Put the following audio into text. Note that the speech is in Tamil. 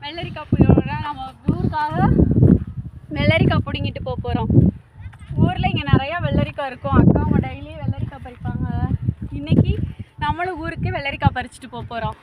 வெள்ளரிக்காய் பிடிக்கிறோம். நம்ம ஊருக்காக வெள்ளரிக்காய் பிடிங்கிட்டு போகிறோம். ஊரில் இங்கே நிறையா வெள்ளரிக்காய் இருக்கும். அக்காவும் டெய்லி வெள்ளரிக்காய் பறிப்பாங்க. இன்றைக்கி நம்மளும் ஊருக்கு வெள்ளரிக்காய் பறிச்சுட்டு போகிறோம்.